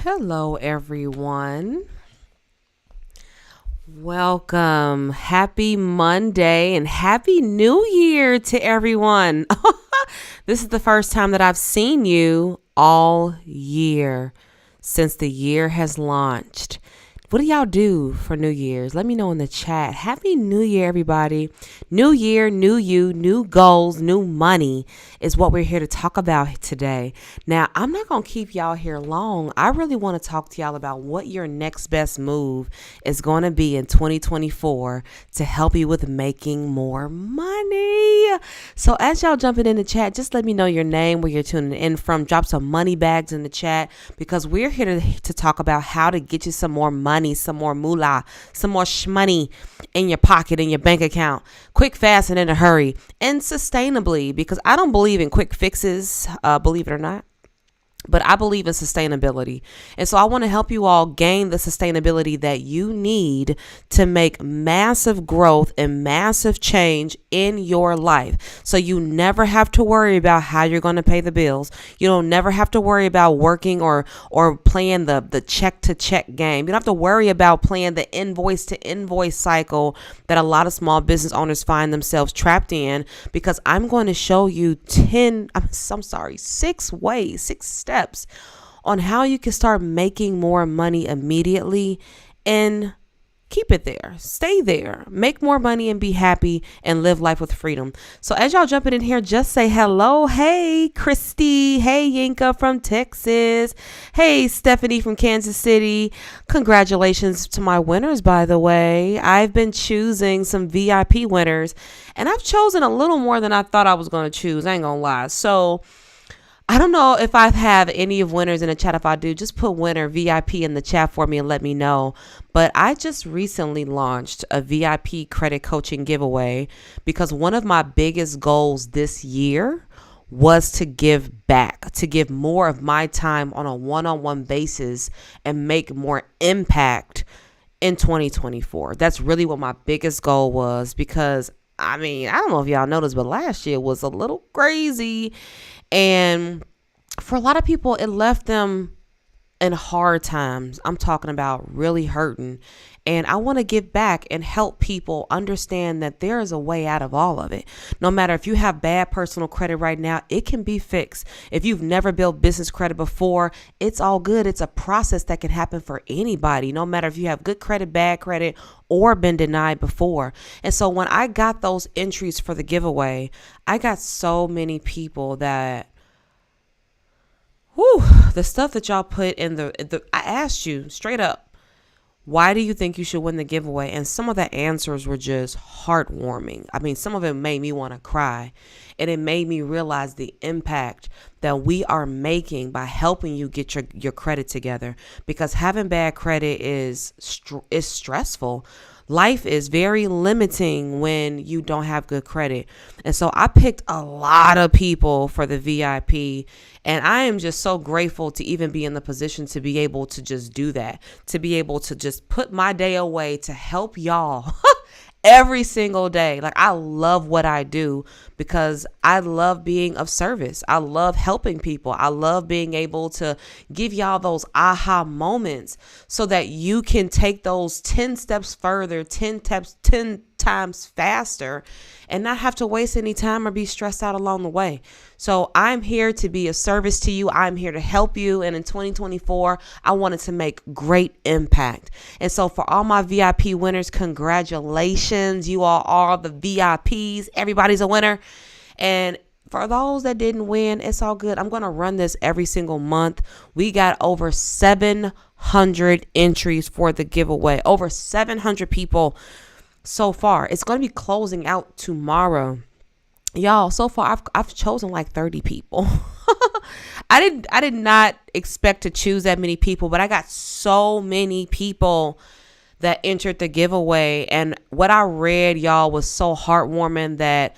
Hello, everyone. Welcome. Happy Monday and Happy New Year to everyone. This is the first time that I've seen you all year since the year has launched. What do y'all do for New Year's? Let me know in the chat. Happy New Year, everybody. New year, new you, new goals, new money is what we're here to talk about today. Now, I'm not going to keep y'all here long. I really want to talk to y'all about what your next best move is going to be in 2024 to help you with making more money. So as y'all jumping in the chat, just let me know your name, where you're tuning in from. Drop some money bags in the chat because we're here to talk about how to get you some more money, some more moolah, some more shmoney in your pocket, in your bank account, quick, fast, and in a hurry, and sustainably, because I don't believe in quick fixes, believe it or not. But I believe in sustainability. And so I want to help you all gain the sustainability that you need to make massive growth and massive change in your life. So you never have to worry about how you're going to pay the bills. You don't never have to worry about working or playing the check to check game. You don't have to worry about playing the invoice to invoice cycle that a lot of small business owners find themselves trapped in, because I'm going to show you 6 ways, 6 steps on how you can start making more money immediately and keep it there. Stay there. Make more money and be happy and live life with freedom. So as y'all jumping in here, just say hello. Hey, Christy. Hey, Yinka from Texas. Hey, Stephanie from Kansas City. Congratulations to my winners, by the way. I've been choosing some VIP winners, and I've chosen a little more than I thought I was going to choose. I ain't going to lie. So I don't know if I have any of winners in the chat. If I do, just put winner VIP in the chat for me and let me know. But I just recently launched a VIP credit coaching giveaway because one of my biggest goals this year was to give back, to give more of my time on a one-on-one basis and make more impact in 2024. That's really what my biggest goal was, because I don't know if y'all noticed, but last year was a little crazy. And for a lot of people, it left them in hard times. I'm talking about really hurting. And I want to give back and help people understand that there is a way out of all of it. No matter if you have bad personal credit right now, it can be fixed. If you've never built business credit before, it's all good. It's a process that can happen for anybody, no matter if you have good credit, bad credit, or been denied before. And so when I got those entries for the giveaway, I got so many people that, the stuff that y'all put in I asked you straight up, why do you think you should win the giveaway? And some of the answers were just heartwarming. Some of it made me want to cry, and it made me realize the impact that we are making by helping you get your credit together, because having bad credit is stressful. Life is very limiting when you don't have good credit. And so I picked a lot of people for the VIP, and I am just so grateful to even be in the position to be able to just do that, to be able to just put my day away to help y'all every single day. Like, I love what I do because I love being of service. I love helping people. I love being able to give y'all those aha moments so that you can take those 10 steps further, 10 times faster, and not have to waste any time or be stressed out along the way. So I'm here to be of service to you. I'm here to help you. And in 2024, I wanted to make great impact. And so for all my VIP winners, congratulations. You all are the VIPs. Everybody's a winner. And for those that didn't win, it's all good. I'm going to run this every single month. We got over 700 entries for the giveaway. Over 700 people so far. It's going to be closing out tomorrow. Y'all, so far I've chosen like 30 people. I did not expect to choose that many people, but I got so many people that entered the giveaway, and what I read, y'all, was so heartwarming that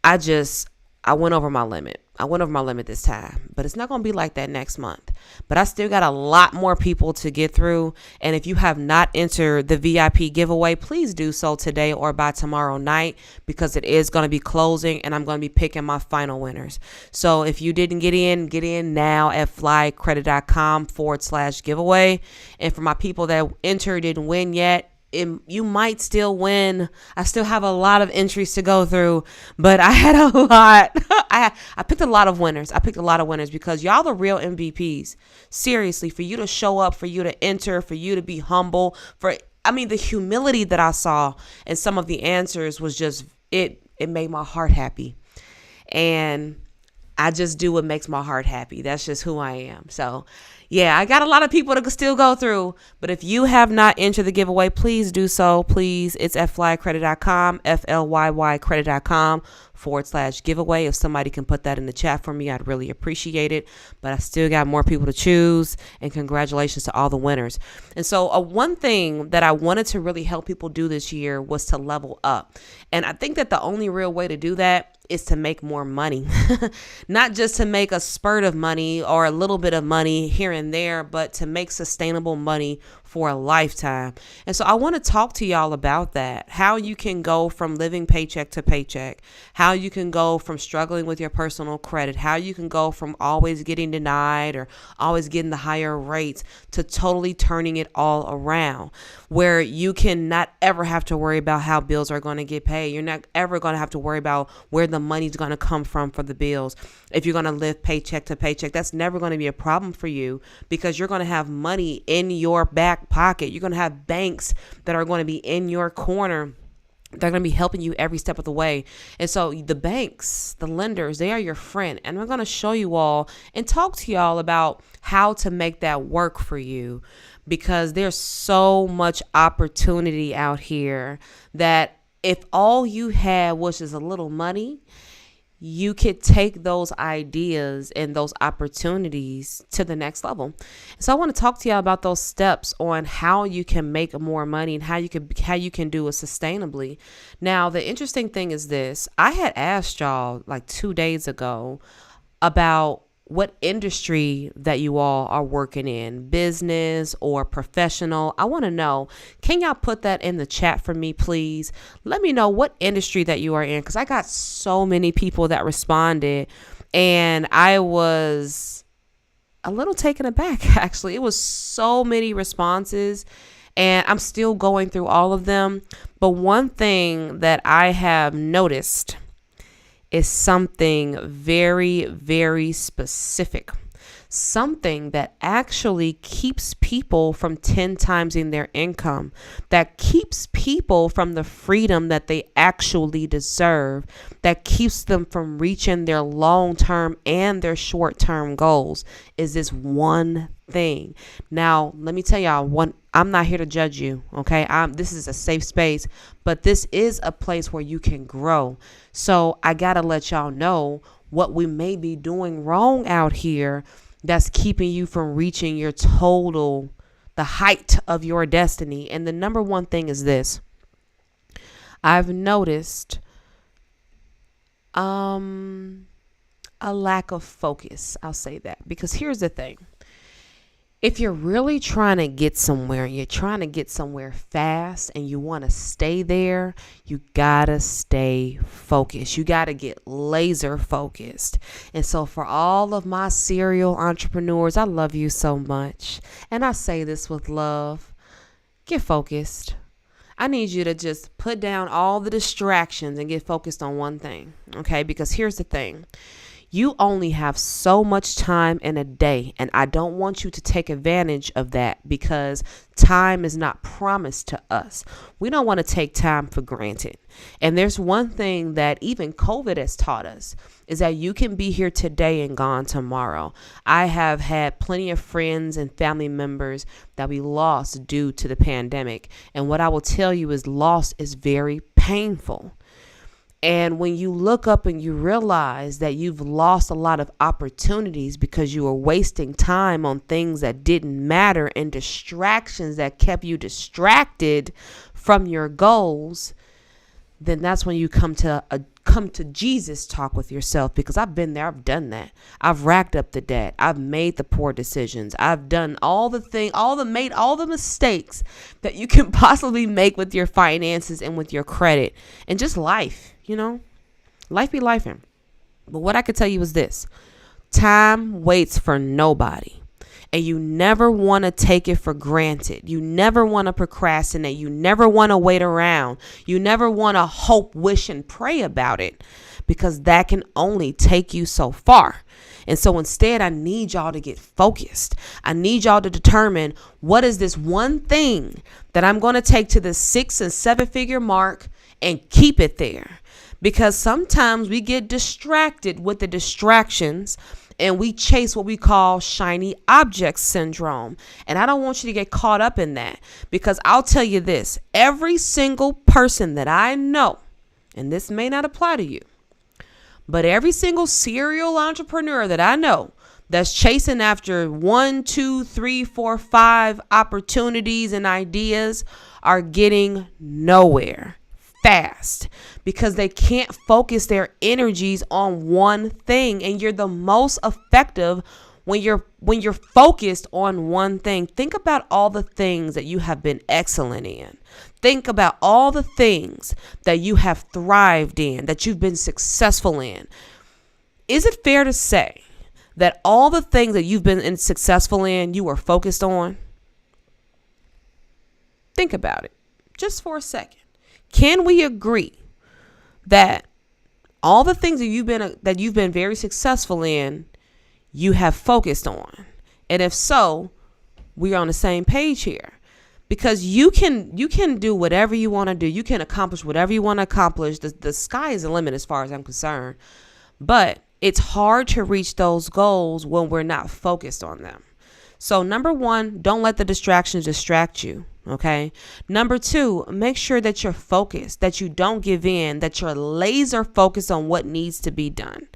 I went over my limit. I went over my limit this time, but it's not going to be like that next month. But I still got a lot more people to get through. And if you have not entered the VIP giveaway, please do so today or by tomorrow night, because it is going to be closing and I'm going to be picking my final winners. So if you didn't get in now at flycredit.com/giveaway. And for my people that entered, didn't win yet, you might still win. I still have a lot of entries to go through, but I had a lot. I picked a lot of winners. Because y'all the real MVPs. Seriously, for you to show up, for you to enter, for you to be humble, the humility that I saw in some of the answers was just, it made my heart happy. And I just do what makes my heart happy. That's just who I am. So yeah, I got a lot of people to still go through, but if you have not entered the giveaway, please do so. Please, it's at flycredit.com, FLYYcredit.com/giveaway. If somebody can put that in the chat for me, I'd really appreciate it. But I still got more people to choose, and congratulations to all the winners. And so one thing that I wanted to really help people do this year was to level up. And I think that the only real way to do that is to make more money, not just to make a spurt of money or a little bit of money here and there, but to make sustainable money for a lifetime. And so I want to talk to y'all about that, how you can go from living paycheck to paycheck, how you can go from struggling with your personal credit, how you can go from always getting denied or always getting the higher rates to totally turning it all around, where you can not ever have to worry about how bills are going to get paid. You're not ever going to have to worry about where the money's going to come from for the bills. If you're going to live paycheck to paycheck, that's never going to be a problem for you, because you're going to have money in your back pocket. You're going to have banks that are going to be in your corner. They're going to be helping you every step of the way. And so the banks, the lenders, they are your friend. And I'm going to show you all and talk to y'all about how to make that work for you, because there's so much opportunity out here that if all you had was just a little money, you could take those ideas and those opportunities to the next level. So I want to talk to y'all about those steps on how you can make more money and how you can do it sustainably. Now, the interesting thing is this. I had asked y'all like 2 days ago about what industry that you all are working in, business or professional. I want to know, can y'all put that in the chat for me, please? Let me know what industry that you are in, because I got so many people that responded and I was a little taken aback, actually. It was so many responses and I'm still going through all of them. But one thing that I have noticed is something very, very specific. Something that actually keeps people from 10 timesing their income, that keeps people from the freedom that they actually deserve, that keeps them from reaching their long-term and their short-term goals, is this one thing. Now, let me tell y'all, I'm not here to judge you, okay? This is a safe space, but this is a place where you can grow. So I gotta let y'all know what we may be doing wrong out here that's keeping you from reaching the height of your destiny. And the number one thing is this. I've noticed a lack of focus. I'll say that, because here's the thing. If you're really trying to get somewhere and you're trying to get somewhere fast and you want to stay there, you gotta stay focused. You gotta get laser focused. And so for all of my serial entrepreneurs, I love you so much. And I say this with love. Get focused. I need you to just put down all the distractions and get focused on one thing. Okay? Because here's the thing. You only have so much time in a day, and I don't want you to take advantage of that, because time is not promised to us. We don't want to take time for granted. And there's one thing that even COVID has taught us, is that you can be here today and gone tomorrow. I have had plenty of friends and family members that we lost due to the pandemic. And what I will tell you is loss is very painful. And when you look up and you realize that you've lost a lot of opportunities because you were wasting time on things that didn't matter and distractions that kept you distracted from your goals, then that's when you come to Jesus talk with yourself, because I've been there. I've done that. I've racked up the debt. I've made the poor decisions. I've done made all the mistakes that you can possibly make with your finances and with your credit and just life, life be lifing. But what I could tell you is this: time waits for nobody. And you never want to take it for granted. You never want to procrastinate. You never want to wait around. You never want to hope, wish, and pray about it, because that can only take you so far. And so instead, I need y'all to get focused. I need y'all to determine, what is this one thing that I'm going to take to the 6 and 7 figure mark and keep it there? Because sometimes we get distracted with the distractions, and we chase what we call shiny object syndrome. And I don't want you to get caught up in that, because I'll tell you this: every single person that I know, and this may not apply to you, but every single serial entrepreneur that I know that's chasing after 1, 2, 3, 4, 5 opportunities and ideas are getting nowhere fast, because they can't focus their energies on one thing. And you're the most effective when you're focused on one thing. Think about all the things that you have been excellent in. Think about all the things that you have thrived in, that you've been successful in. Is it fair to say that all the things that you've been successful in, you are focused on? Think about it just for a second. Can we agree that all the things that you've been very successful in, you have focused on? And if so, we're on the same page here, because you can do whatever you want to do. You can accomplish whatever you want to accomplish. The sky is the limit as far as I'm concerned. But it's hard to reach those goals when we're not focused on them. So number 1, don't let the distractions distract you. Okay. Number 2, make sure that you're focused, that you don't give in, that you're laser focused on what needs to be done.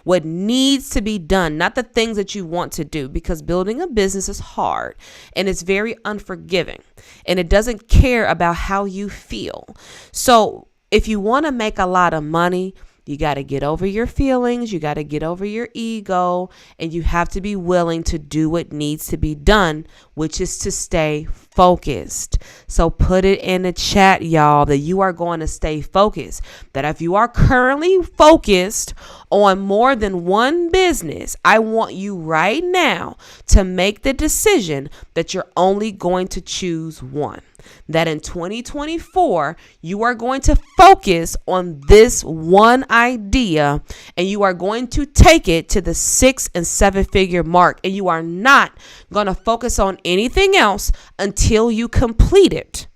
What needs to be done, not the things that you want to do, because building a business is hard and it's very unforgiving, and it doesn't care about how you feel. So if you want to make a lot of money, you got to get over your feelings. You got to get over your ego, and you have to be willing to do what needs to be done, which is to stay focused. So put it in the chat, y'all, that you are going to stay focused. That if you are currently focused on more than one business, I want you right now to make the decision that you're only going to choose one. That in 2024, you are going to focus on this one idea, and you are going to take it to the 6 and 7 figure mark. And you are not going to focus on anything else until you complete it.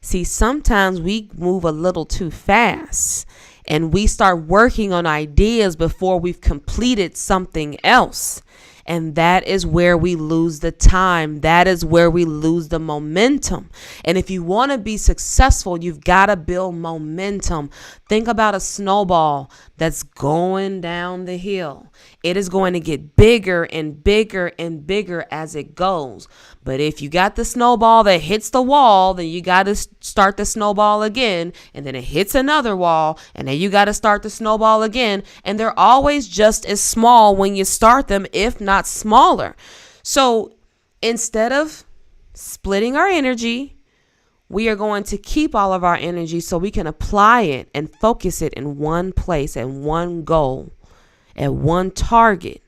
See, sometimes we move a little too fast, and we start working on ideas before we've completed something else. And that is where we lose the time. That is where we lose the momentum. And if you want to be successful, you've got to build momentum. Think about a snowball that's going down the hill. It is going to get bigger and bigger and bigger as it goes. But if you got the snowball that hits the wall, then you got to start the snowball again. And then it hits another wall. And then you got to start the snowball again. And they're always just as small when you start them, if not smaller. So instead of splitting our energy, we are going to keep all of our energy so we can apply it and focus it in one place and one goal and one target,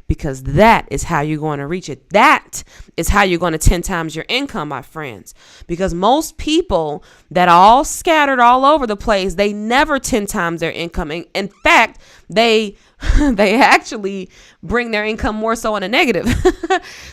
because that is how you're going to reach it. That is how you're going to 10 times your income, my friends. Because most people that are all scattered all over the place, they never 10 times their income. In fact, they actually bring their income more so in a negative.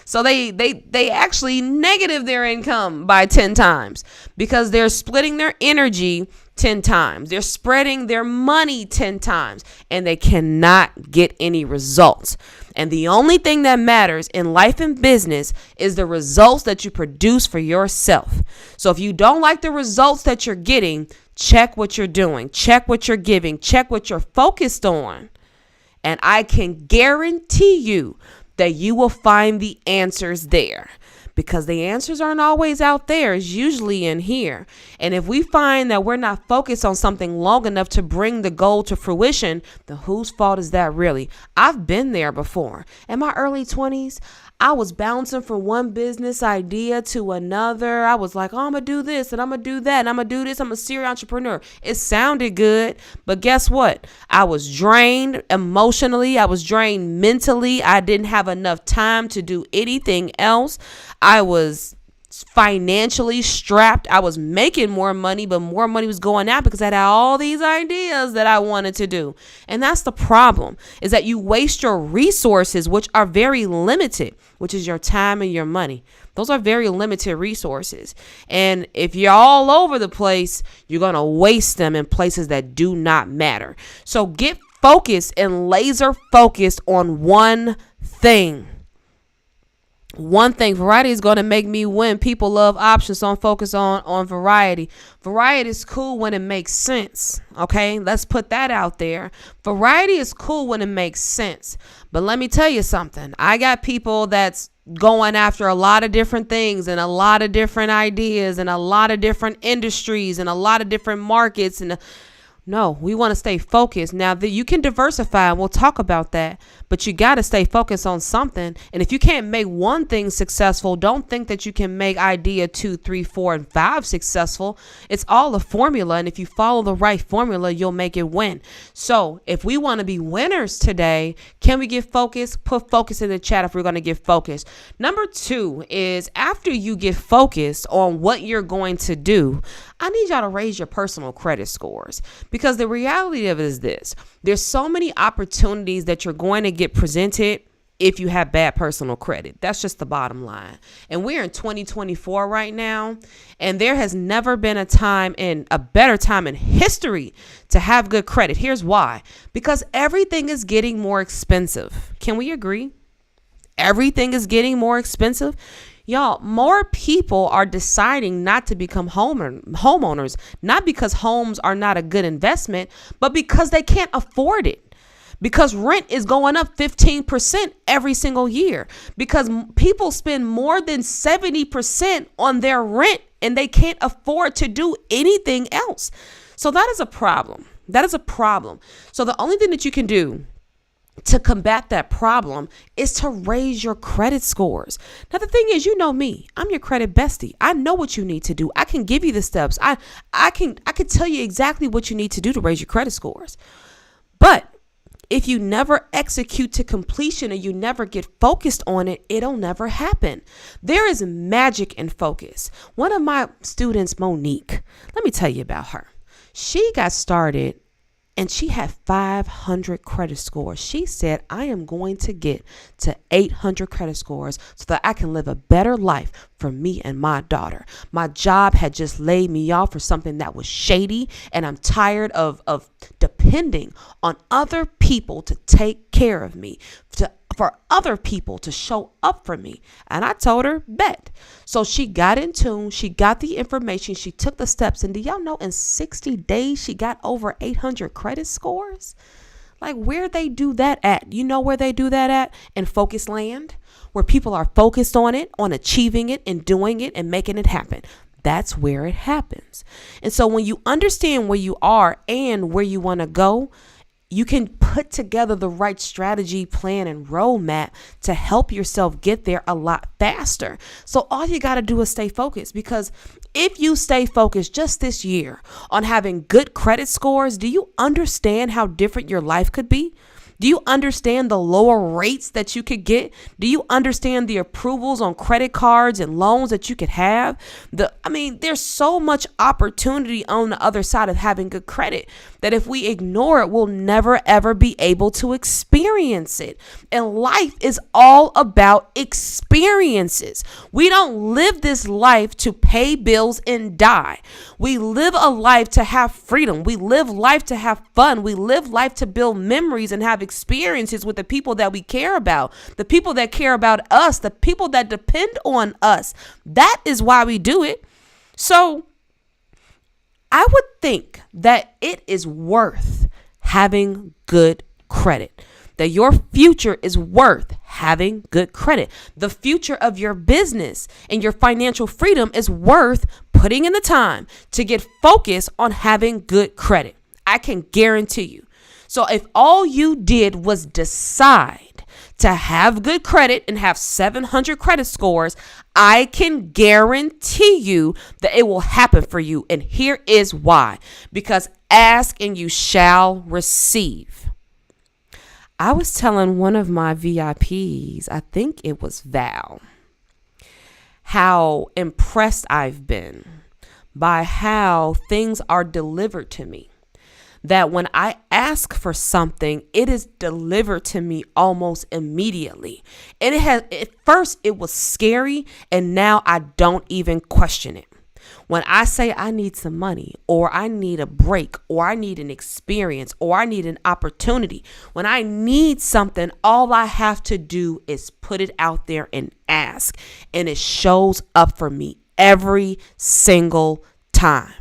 So they actually negative their income by 10 times, because they're splitting their energy 10 times. They're spreading their money 10 times, and they cannot get any results. And the only thing that matters in life and business is the results that you produce for yourself. So if you don't like the results that you're getting, check what you're doing, check what you're giving, check what you're focused on. And I can guarantee you that you will find the answers there. because the answers aren't always out there. It's usually in here. And if we find that we're not focused on something long enough to bring the goal to fruition, then whose fault is that really? I've been there before. In my early 20s, I was bouncing from one business idea to another. I was like, oh, I'm going to do this and I'm going to do that and I'm going to do this. I'm a serial entrepreneur. It sounded good, but guess what? I was drained emotionally. I was drained mentally. I didn't have enough time to do anything else. I was financially strapped. I was making more money, but more money was going out because I had all these ideas that I wanted to do. And that's the problem, is that you waste your resources, which are very limited, which is your time and your money. Those are very limited resources. And if you're all over the place, you're going to waste them in places that do not matter. So get focused and laser focused on one thing. One thing. Variety is going to make me win. People love options, so I'm focused on variety. Variety is cool when it makes sense. Okay, let's put that out there. Variety is cool when it makes sense. But let me tell you something. I got people that's going after a lot of different things and a lot of different ideas and a lot of different industries and a lot of different markets. No, we want to stay focused. Now that you can diversify, and we'll talk about that, but you got to stay focused on something. And if you can't make one thing successful, don't think that you can make idea 2, 3, 4, and 5 successful. It's all a formula. And if you follow the right formula, you'll make it win. So if we want to be winners today, can we get focused? Put focus in the chat if we're going to get focused. Number 2 is, after you get focused on what you're going to do, I need y'all to raise your personal credit scores, because the reality of it is this: there's so many opportunities that you're going to get presented if you have bad personal credit. That's just the bottom line. And we're in 2024 right now, and there has never been a better time in history to have good credit. Here's why: because everything is getting more expensive. Can we agree? Everything is getting more expensive. Y'all, more people are deciding not to become homeowners, not because homes are not a good investment, but because they can't afford it. Because rent is going up 15% every single year. Because people spend more than 70% on their rent and they can't afford to do anything else. So that is a problem. That is a problem. So the only thing that you can do to combat that problem is to raise your credit scores. Now, the thing is, you know me, I'm your credit bestie. I know what you need to do. I can give you the steps. I can tell you exactly what you need to do to raise your credit scores. But if you never execute to completion and you never get focused on it, it'll never happen. There is magic in focus. One of my students, Monique, let me tell you about her. She got started and she had 500 credit scores. She said, I am going to get to 800 credit scores so that I can live a better life for me and my daughter. My job had just laid me off for something that was shady, and I'm tired of depending on other people to take care of me, for other people to show up for me. And I told her, bet. So she got in tune. She got the information. She took the steps. And do y'all know, in 60 days, she got over 800 credit scores? Like, where they do that at? You know where they do that at? In Focus Land, where people are focused on it, on achieving it and doing it and making it happen. That's where it happens. And so when you understand where you are and where you want to go, you can put together the right strategy, plan, and roadmap to help yourself get there a lot faster. So all you got to do is stay focused, because if you stay focused just this year on having good credit scores, do you understand how different your life could be? Do you understand the lower rates that you could get? Do you understand the approvals on credit cards and loans that you could have? There's so much opportunity on the other side of having good credit that if we ignore it, we'll never, ever be able to experience it. And life is all about experiences. We don't live this life to pay bills and die. We live a life to have freedom. We live life to have fun. We live life to build memories and have experiences with the people that we care about, the people that care about us, the people that depend on us. That is why we do it. So I would think that it is worth having good credit, that your future is worth having good credit. The future of your business and your financial freedom is worth putting in the time to get focused on having good credit. I can guarantee you. So if all you did was decide to have good credit and have 700 credit scores, I can guarantee you that it will happen for you. And here is why. Because ask and you shall receive. I was telling one of my VIPs, I think it was Val, how impressed I've been by how things are delivered to me. That when I ask for something, it is delivered to me almost immediately. And at first it was scary, and now I don't even question it. When I say I need some money, or I need a break, or I need an experience, or I need an opportunity, when I need something, all I have to do is put it out there and ask, and it shows up for me every single time.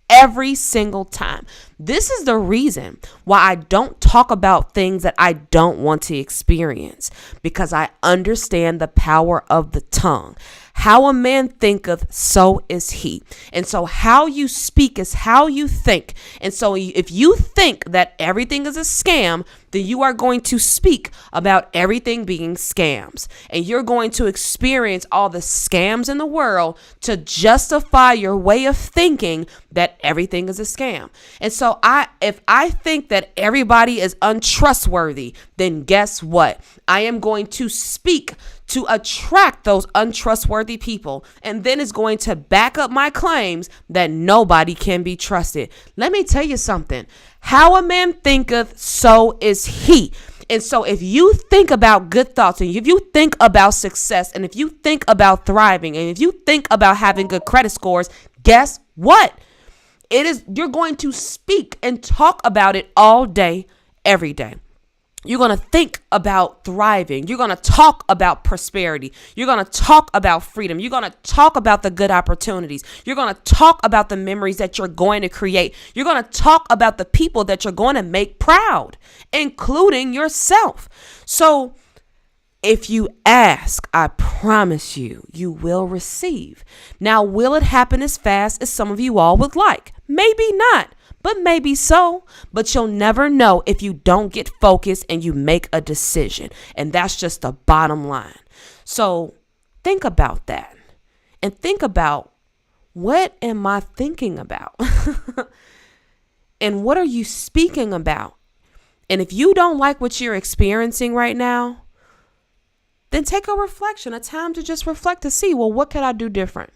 Every single time. This is the reason why I don't talk about things that I don't want to experience, because I understand the power of the tongue. How a man thinketh, so is he. And so how you speak is how you think. And so if you think that everything is a scam, then you are going to speak about everything being scams. And you're going to experience all the scams in the world to justify your way of thinking that everything is a scam. And so if I think that everybody is untrustworthy, then guess what? I am going to speak to attract those untrustworthy people, and then it's going to back up my claims that nobody can be trusted. Let me tell you something. How a man thinketh, so is he. And so if you think about good thoughts, and if you think about success, and if you think about thriving, and if you think about having good credit scores, guess what? You're going to speak and talk about it all day, every day. You're going to think about thriving. You're going to talk about prosperity. You're going to talk about freedom. You're going to talk about the good opportunities. You're going to talk about the memories that you're going to create. You're going to talk about the people that you're going to make proud, including yourself. So if you ask, I promise you, you will receive. Now, will it happen as fast as some of you all would like? Maybe not. But maybe so. But you'll never know if you don't get focused and you make a decision. And that's just the bottom line. So think about that. And think about, what am I thinking about? And what are you speaking about? And if you don't like what you're experiencing right now, then take a reflection, a time to just reflect to see, well, what could I do different?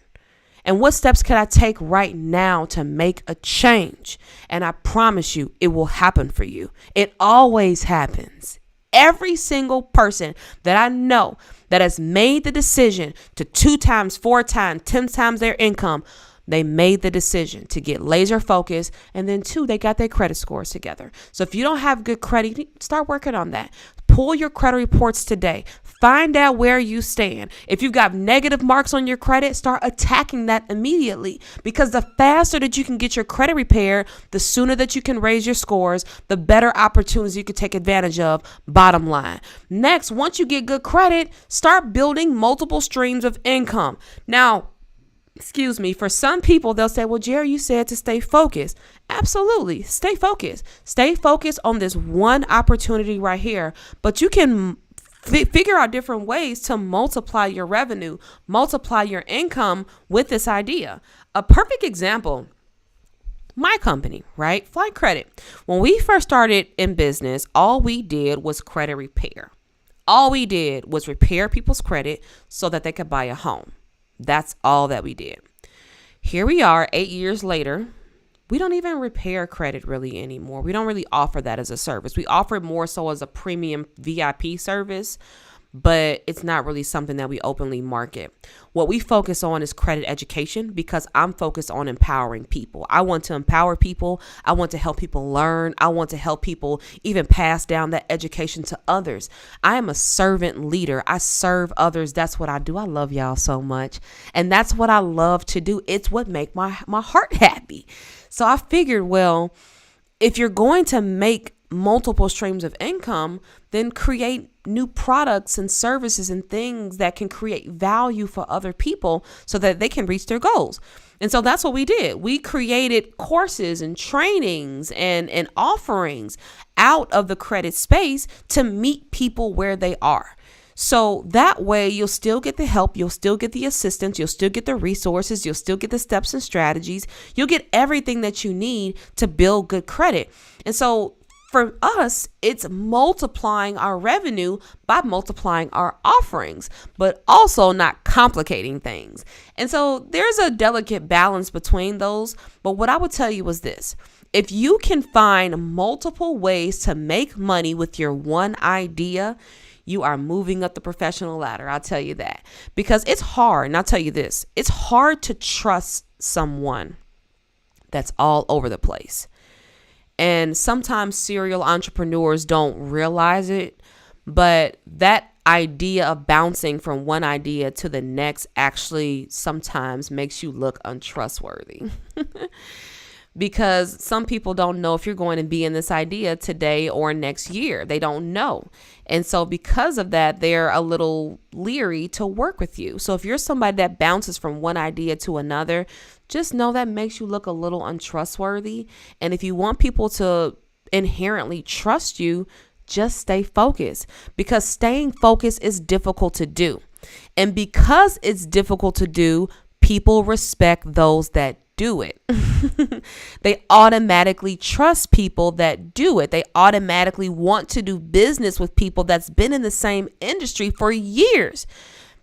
And what steps can I take right now to make a change? And I promise you, it will happen for you. It always happens. Every single person that I know that has made the decision to 2 times, 4 times, 10 times their income, they made the decision to get laser focused. And then 2, they got their credit scores together. So if you don't have good credit, start working on that. Pull your credit reports today. Find out where you stand. If you've got negative marks on your credit, start attacking that immediately, because the faster that you can get your credit repaired, the sooner that you can raise your scores, the better opportunities you can take advantage of. Bottom line. Next, once you get good credit, start building multiple streams of income. Now, for some people, they'll say, well, Jerry, you said to stay focused. Absolutely. Stay focused. Stay focused on this one opportunity right here. But you can figure out different ways to multiply your revenue, multiply your income with this idea. A perfect example, my company, right? Flight Credit. When we first started in business, all we did was credit repair. All we did was repair people's credit so that they could buy a home. That's all that we did. Here we are 8 years later. We don't even repair credit really anymore. We don't really offer that as a service. We offer it more so as a premium VIP service, but it's not really something that we openly market. What we focus on is credit education, because I'm focused on empowering people. I want to empower people. I want to help people learn. I want to help people even pass down that education to others. I am a servant leader. I serve others. That's what I do. I love y'all so much. And that's what I love to do. It's what makes my heart happy. So I figured, well, if you're going to make multiple streams of income, then create new products and services and things that can create value for other people so that they can reach their goals. And so that's what we did. We created courses and trainings and offerings out of the credit space to meet people where they are. So that way you'll still get the help, you'll still get the assistance, you'll still get the resources, you'll still get the steps and strategies, you'll get everything that you need to build good credit. And so for us, it's multiplying our revenue by multiplying our offerings, but also not complicating things. And so there's a delicate balance between those. But what I would tell you is this: if you can find multiple ways to make money with your one idea, you are moving up the professional ladder. I'll tell you that, because it's hard. And I'll tell you this, it's hard to trust someone that's all over the place. And sometimes serial entrepreneurs don't realize it, but that idea of bouncing from one idea to the next actually sometimes makes you look untrustworthy. Because some people don't know if you're going to be in this idea today or next year. They don't know. And so because of that, they're a little leery to work with you. So if you're somebody that bounces from one idea to another, just know that makes you look a little untrustworthy. And if you want people to inherently trust you, just stay focused, because staying focused is difficult to do. And because it's difficult to do, people respect those that do it. They automatically trust people that do it. They automatically want to do business with people that's been in the same industry for years,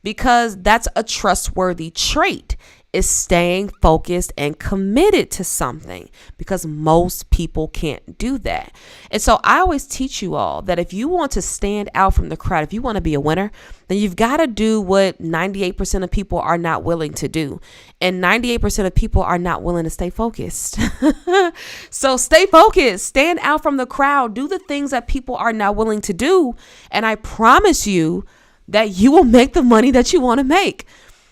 because that's a trustworthy trait, is staying focused and committed to something, because most people can't do that. And so I always teach you all that if you want to stand out from the crowd, if you want to be a winner, then you've got to do what 98% of people are not willing to do. And 98% of people are not willing to stay focused. So stay focused, stand out from the crowd, do the things that people are not willing to do. And I promise you that you will make the money that you want to make.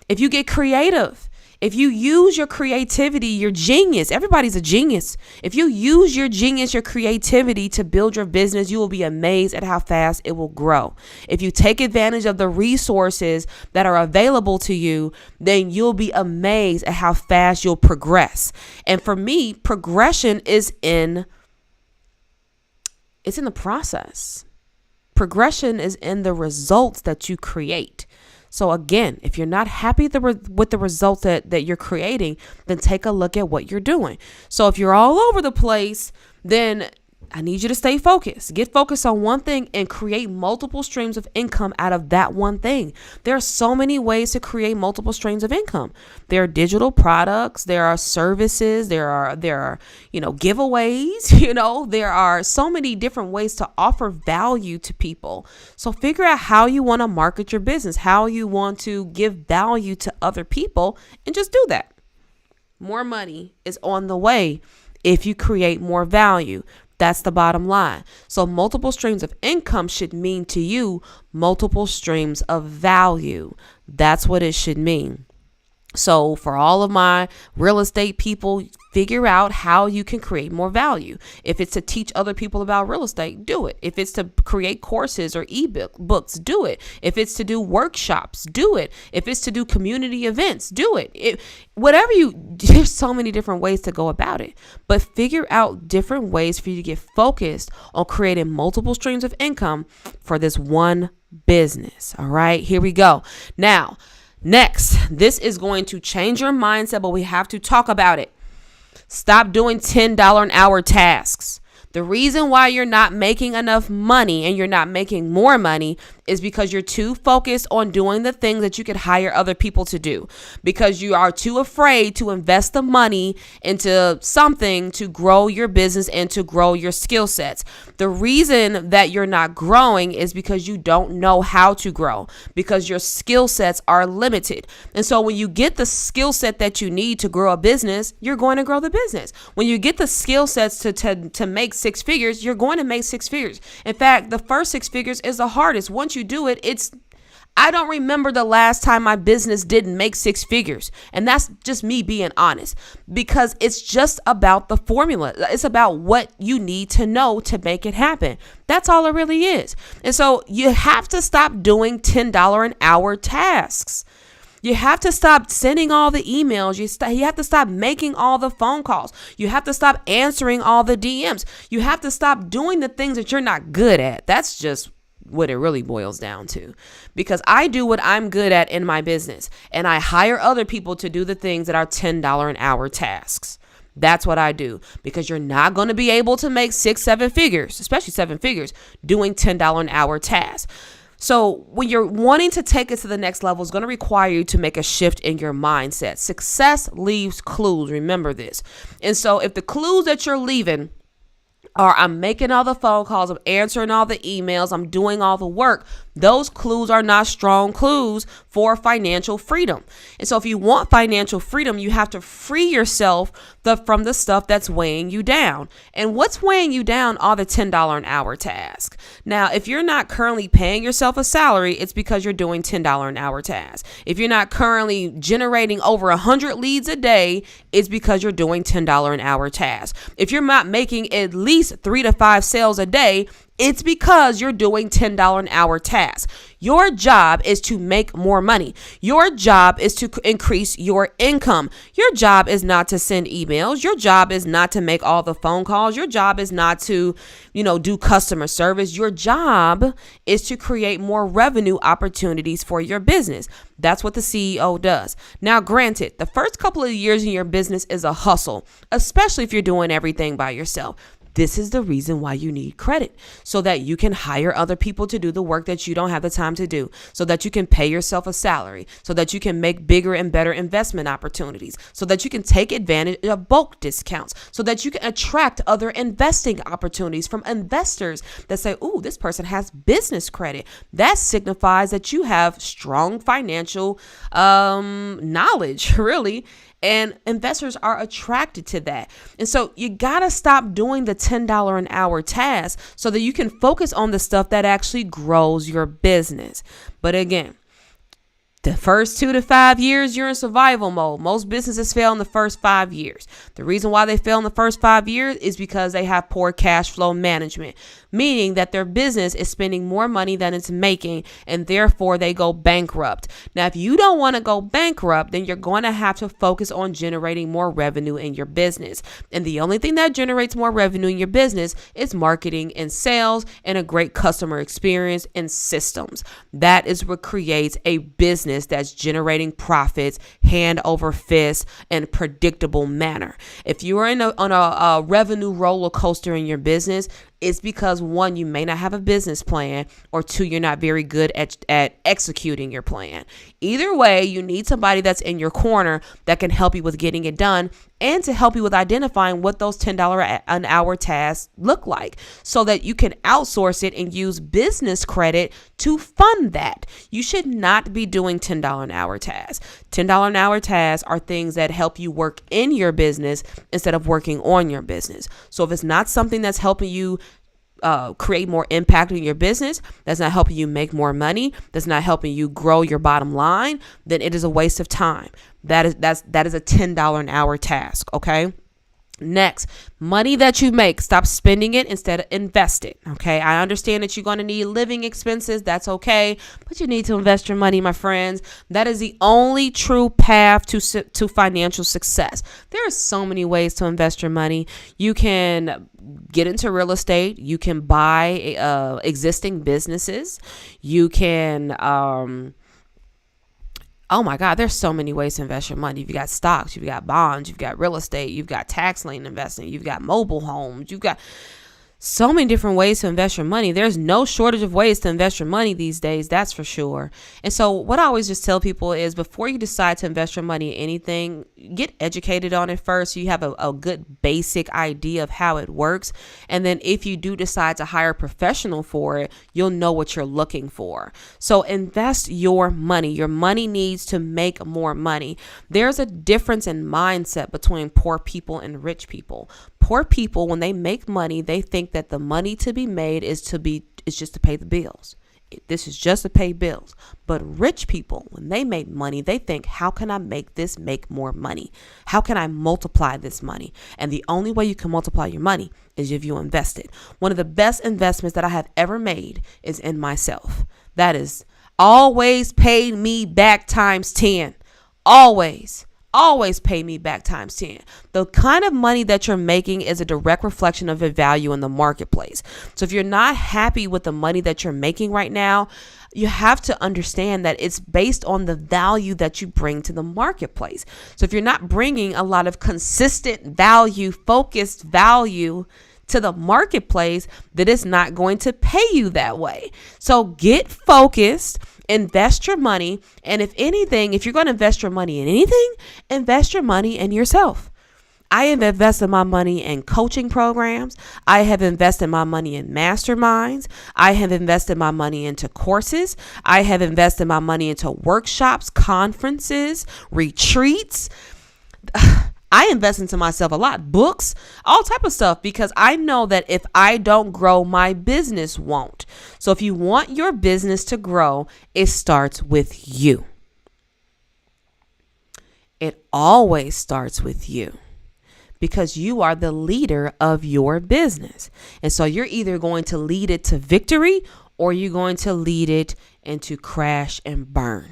If you get creative, if you use your creativity, your genius, everybody's a genius. If you use your genius, your creativity to build your business, you will be amazed at how fast it will grow. If you take advantage of the resources that are available to you, then you'll be amazed at how fast you'll progress. And for me, progression is in the process. Progression is in the results that you create. So again, if you're not happy with the results that you're creating, then take a look at what you're doing. So if you're all over the place, then I need you to stay focused. Get focused on one thing and create multiple streams of income out of that one thing. There are so many ways to create multiple streams of income. There are digital products, there are services, there are giveaways, there are so many different ways to offer value to people. So figure out how you want to market your business, how you want to give value to other people, and just do that. More money is on the way if you create more value. That's the bottom line. So multiple streams of income should mean to you multiple streams of value. That's what it should mean. So for all of my real estate people, figure out how you can create more value. If it's to teach other people about real estate, do it. If it's to create courses or books, do it. If it's to do workshops, do it. If it's to do community events, do it. There's so many different ways to go about it, but figure out different ways for you to get focused on creating multiple streams of income for this one business. All right, here we go. Now, next, this is going to change your mindset, but we have to talk about it. Stop doing $10 an hour tasks. The reason why you're not making enough money and you're not making more money is because you're too focused on doing the things that you could hire other people to do, because you are too afraid to invest the money into something to grow your business and to grow your skill sets. The reason that you're not growing is because you don't know how to grow, because your skill sets are limited. And so when you get the skill set that you need to grow a business, you're going to grow the business. When you get the skill sets to make six figures, you're going to make six figures. In fact, the first six figures is the hardest. Once you do it, I don't remember the last time my business didn't make six figures. And that's just me being honest, because it's just about the formula. It's about what you need to know to make it happen. That's all it really is. And so you have to stop doing $10 an hour tasks. You have to stop sending all the emails. You have to stop making all the phone calls. You have to stop answering all the DMs. You have to stop doing the things that you're not good at. That's just what it really boils down to, because I do what I'm good at in my business, and I hire other people to do the things that are $10 an hour tasks. That's what I do, because you're not going to be able to make 6-7 figures, especially 7 figures, doing $10 an hour tasks. So when you're wanting to take it to the next level, it's going to require you to make a shift in your mindset. Success leaves clues. Remember this. And so if the clues that you're leaving are I'm making all the phone calls, I'm answering all the emails, I'm doing all the work, those clues are not strong clues for financial freedom. And so if you want financial freedom, you have to free yourself from the stuff that's weighing you down. And what's weighing you down are the $10 an hour tasks. Now, if you're not currently paying yourself a salary, it's because you're doing $10 an hour tasks. If you're not currently generating over 100 leads a day, it's because you're doing $10 an hour tasks. If you're not making at least 3 to 5 sales a day, it's because you're doing $10 an hour tasks. Your job is to make more money. Your job is to increase your income. Your job is not to send emails. Your job is not to make all the phone calls. Your job is not to, do customer service. Your job is to create more revenue opportunities for your business. That's what the CEO does. Now, granted, the first couple of years in your business is a hustle, especially if you're doing everything by yourself. This is the reason why you need credit, so that you can hire other people to do the work that you don't have the time to do, so that you can pay yourself a salary, so that you can make bigger and better investment opportunities, so that you can take advantage of bulk discounts, so that you can attract other investing opportunities from investors that say, "Ooh, this person has business credit." That signifies that you have strong financial knowledge, really. And investors are attracted to that. And so you got to stop doing the $10 an hour task so that you can focus on the stuff that actually grows your business. But again, the first 2 to 5 years, you're in survival mode. Most businesses fail in the first 5 years. The reason why they fail in the first 5 years is because they have poor cash flow management, meaning that their business is spending more money than it's making, and therefore they go bankrupt. Now, if you don't want to go bankrupt, then you're going to have to focus on generating more revenue in your business. And the only thing that generates more revenue in your business is marketing and sales and a great customer experience and systems. That is what creates a business that's generating profits hand over fist in a predictable manner. If you are on a revenue roller coaster in your business, it's because 1, you may not have a business plan, or 2, you're not very good at executing your plan. Either way, you need somebody that's in your corner that can help you with getting it done, and to help you with identifying what those $10 an hour tasks look like, so that you can outsource it and use business credit to fund that. You should not be doing $10 an hour tasks. $10 an hour tasks are things that help you work in your business instead of working on your business. So if it's not something that's helping you create more impact in your business, that's not helping you make more money, that's not helping you grow your bottom line, then it is a waste of time. That is a $10 an hour task. Okay. Next, money that you make, stop spending it, instead invest it. Okay. I understand that you're going to need living expenses. That's okay. But you need to invest your money, my friends. That is the only true path to financial success. There are so many ways to invest your money. You can get into real estate. You can buy existing businesses. You can, oh my God, there's so many ways to invest your money. You've got stocks, you've got bonds, you've got real estate, you've got tax lien investing, you've got mobile homes, you've got so many different ways to invest your money. There's no shortage of ways to invest your money these days, that's for sure. And so what I always just tell people is, before you decide to invest your money in anything, get educated on it first, so you have a good basic idea of how it works. And then if you do decide to hire a professional for it, you'll know what you're looking for. So invest your money. Your money needs to make more money. There's a difference in mindset between poor people and rich people. Poor people, when they make money, they think that the money to be made is just to pay the bills. This is just to pay bills. But rich people, when they make money, they think, how can I make this make more money? How can I multiply this money? And the only way you can multiply your money is if you invest it. One of the best investments that I have ever made is in myself. That is always paid me back times 10. Always pay me back times 10. The kind of money that you're making is a direct reflection of your value in the marketplace. So if you're not happy with the money that you're making right now, you have to understand that it's based on the value that you bring to the marketplace. So if you're not bringing a lot of consistent value, focused value to the marketplace, that it's not going to pay you that way. So get focused, invest your money. And if anything, if you're going to invest your money in anything, invest your money in yourself. I have invested my money in coaching programs. I have invested my money in masterminds. I have invested my money into courses. I have invested my money into workshops, conferences, retreats. I invest into myself a lot, books, all type of stuff, because I know that if I don't grow, my business won't. So if you want your business to grow, it starts with you. It always starts with you, because you are the leader of your business. And so you're either going to lead it to victory or you're going to lead it into crash and burn.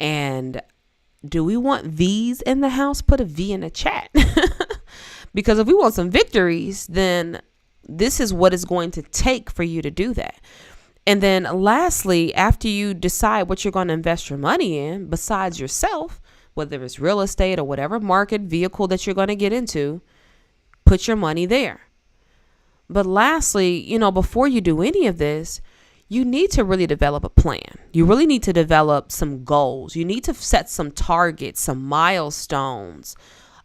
And do we want V's in the house? Put a V in the chat. Because if we want some victories, then this is what it's going to take for you to do that. And then lastly, after you decide what you're going to invest your money in, besides yourself, whether it's real estate or whatever market vehicle that you're going to get into, put your money there. But lastly, before you do any of this, you need to really develop a plan. You really need to develop some goals. You need to set some targets, some milestones,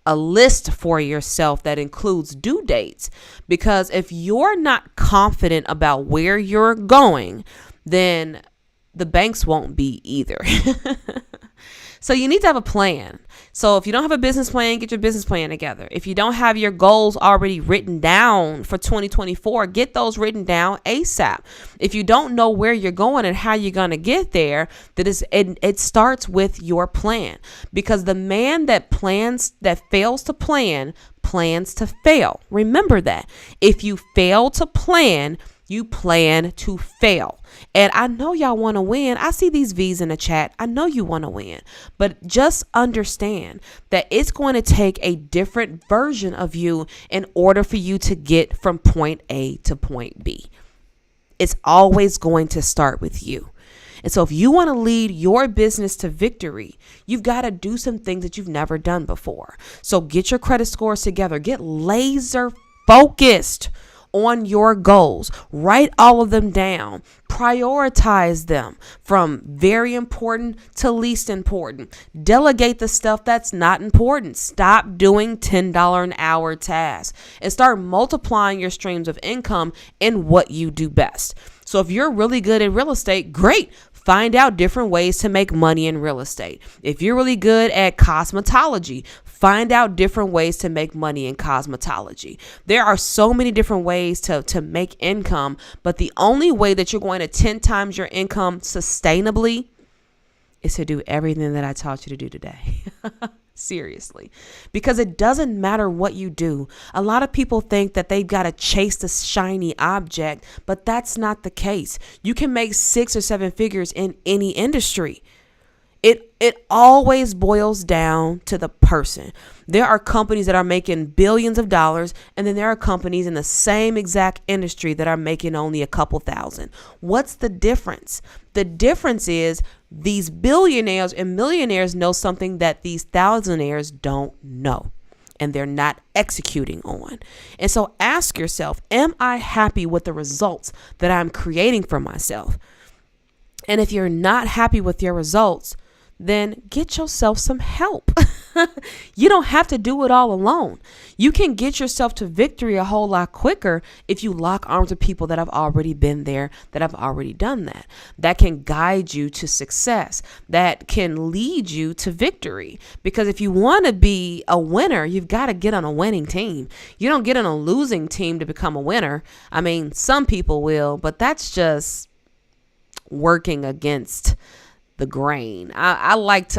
a list for yourself that includes due dates. Because if you're not confident about where you're going, then the banks won't be either. So you need to have a plan. So if you don't have a business plan, get your business plan together. If you don't have your goals already written down for 2024, get those written down ASAP. If you don't know where you're going and how you're going to get there, it starts with your plan. Because the man that fails to plan, plans to fail. Remember that. If you fail to plan, you plan to fail. And I know y'all want to win. I see these V's in the chat. I know you want to win. But just understand that it's going to take a different version of you in order for you to get from point A to point B. It's always going to start with you. And so if you want to lead your business to victory, you've got to do some things that you've never done before. So get your credit scores together. Get laser focused on your goals. Write all of them down. Prioritize them from very important to least important. Delegate the stuff that's not important. Stop doing $10 an hour tasks and start multiplying your streams of income in what you do best. So if you're really good at real estate, great. Find out different ways to make money in real estate. If you're really good at cosmetology, find out different ways to make money in cosmetology. There are so many different ways to make income, but the only way that you're going to 10 times your income sustainably is to do everything that I taught you to do today. Seriously, because it doesn't matter what you do. A lot of people think that they've got to chase the shiny object, but that's not the case. You can make 6 or 7 figures in any industry. It always boils down to the person. There are companies that are making billions of dollars, and then there are companies in the same exact industry that are making only a couple thousand. What's the difference? The difference is these billionaires and millionaires know something that these thousandaires don't know, and they're not executing on. And so ask yourself, am I happy with the results that I'm creating for myself? And if you're not happy with your results, then get yourself some help. You don't have to do it all alone. You can get yourself to victory a whole lot quicker if you lock arms with people that have already been there, that have already done that. That can guide you to success, that can lead you to victory. Because if you want to be a winner, you've got to get on a winning team. You don't get on a losing team to become a winner. I mean, some people will, but that's just working against the grain. I like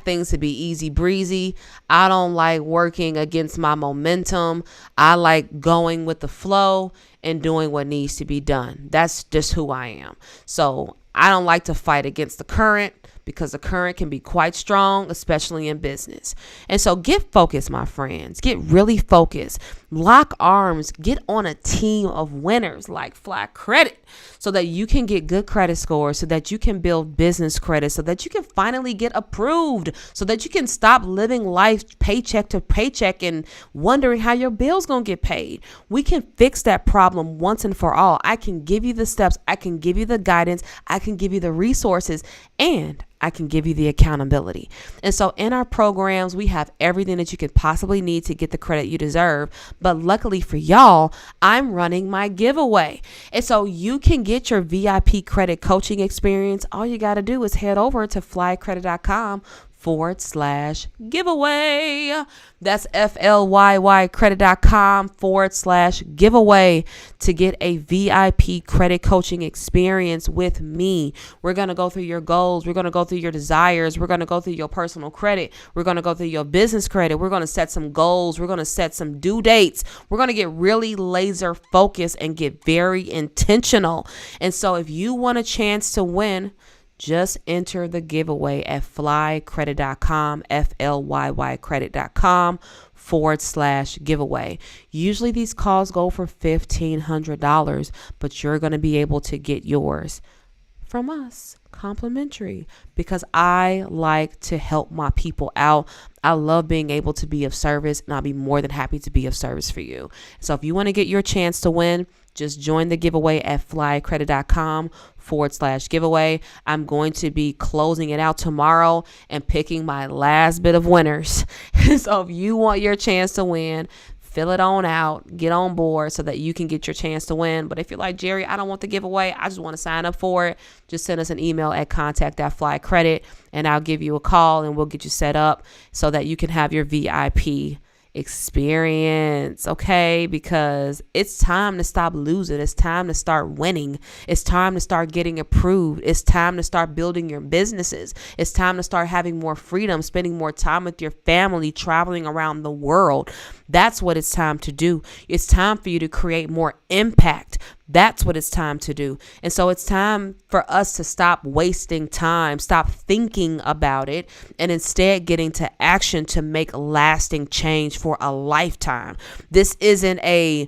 things to be easy breezy. I don't like working against my momentum. I like going with the flow and doing what needs to be done. That's just who I am. So I don't like to fight against the current, because the current can be quite strong, especially in business. And so get focused, my friends. Get really focused. Lock arms. Get on a team of winners like Fly Credit, so that you can get good credit scores, so that you can build business credit, so that you can finally get approved, so that you can stop living life paycheck to paycheck and wondering how your bill's going to get paid. We can fix that problem once and for all. I can give you the steps. I can give you the guidance. I can give you the resources, and I can give you the accountability. And so in our programs, we have everything that you could possibly need to get the credit you deserve. But luckily for y'all, I'm running my giveaway. And so you can get your VIP credit coaching experience. All you got to do is head over to flycredit.com/giveaway. That's FLYYcredit.com/giveaway to get a VIP credit coaching experience with me. We're going to go through your goals. We're going to go through your desires. We're going to go through your personal credit. We're going to go through your business credit. We're going to set some goals. We're going to set some due dates. We're going to get really laser focused and get very intentional. And so if you want a chance to win, just enter the giveaway at flycredit.com, FLYYcredit.com/giveaway. Usually these calls go for $1,500, but you're going to be able to get yours from us complimentary, because I like to help my people out. I love being able to be of service, and I'll be more than happy to be of service for you. So if you want to get your chance to win, just join the giveaway at flycredit.com/giveaway. I'm going to be closing it out tomorrow and picking my last bit of winners. So if you want your chance to win, fill it on out, get on board so that you can get your chance to win. But if you're like, Jerry, I don't want the giveaway, I just want to sign up for it, just send us an email at contact@flycredit, and I'll give you a call and we'll get you set up so that you can have your VIP experience, okay? Because it's time to stop losing. It's time to start winning. It's time to start getting approved. It's time to start building your businesses. It's time to start having more freedom, spending more time with your family, traveling around the world. That's what it's time to do. It's time for you to create more impact. That's what it's time to do. And so it's time for us to stop wasting time, stop thinking about it, and instead getting to action to make lasting change for a lifetime. This isn't a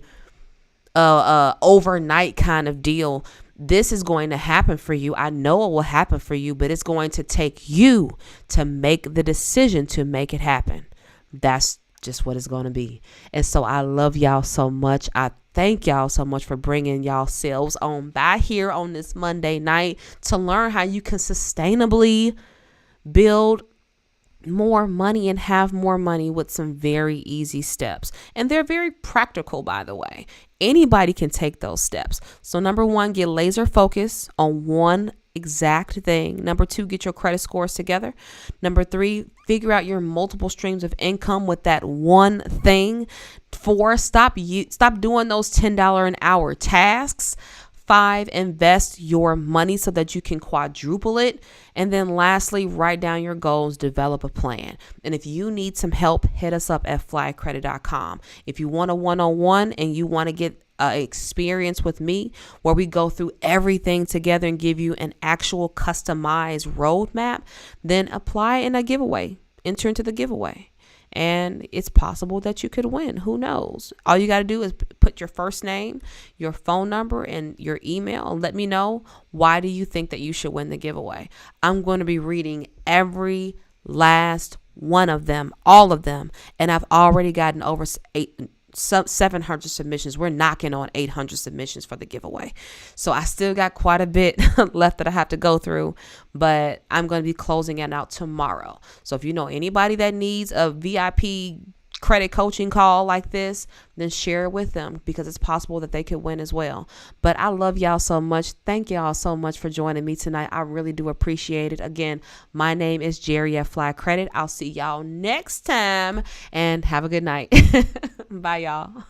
overnight kind of deal. This is going to happen for you. I know it will happen for you, but it's going to take you to make the decision to make it happen. That's just what it's going to be. And so I love y'all so much. I thank y'all so much for bringing y'all selves on by here on this Monday night to learn how you can sustainably build more money and have more money with some very easy steps. And they're very practical, by the way. Anybody can take those steps. So number one, get laser focused on one exact thing. Number two, get your credit scores together. Number three, figure out your multiple streams of income with that one thing. Four, stop doing those $10 an hour tasks. 5, invest your money so that you can quadruple it. And then lastly, write down your goals, develop a plan. And if you need some help, hit us up at flycredit.com. If you want a one-on-one and you want to get experience with me where we go through everything together and give you an actual customized roadmap, then apply in a giveaway, enter into the giveaway. And it's possible that you could win. Who knows? All you got to do is put your first name, your phone number, and your email, and let me know, why do you think that you should win the giveaway? I'm going to be reading every last one of them, all of them. And I've already gotten over 700 submissions. We're knocking on 800 submissions for the giveaway. So I still got quite a bit left that I have to go through, but I'm going to be closing it out tomorrow. So if you know anybody that needs a VIP credit coaching call like this, then share it with them, because it's possible that they could win as well. But I love y'all so much. Thank y'all so much for joining me tonight. I really do appreciate it. Again, my name is Jerry at Fly Credit. I'll see y'all next time, and have a good night. Bye, y'all.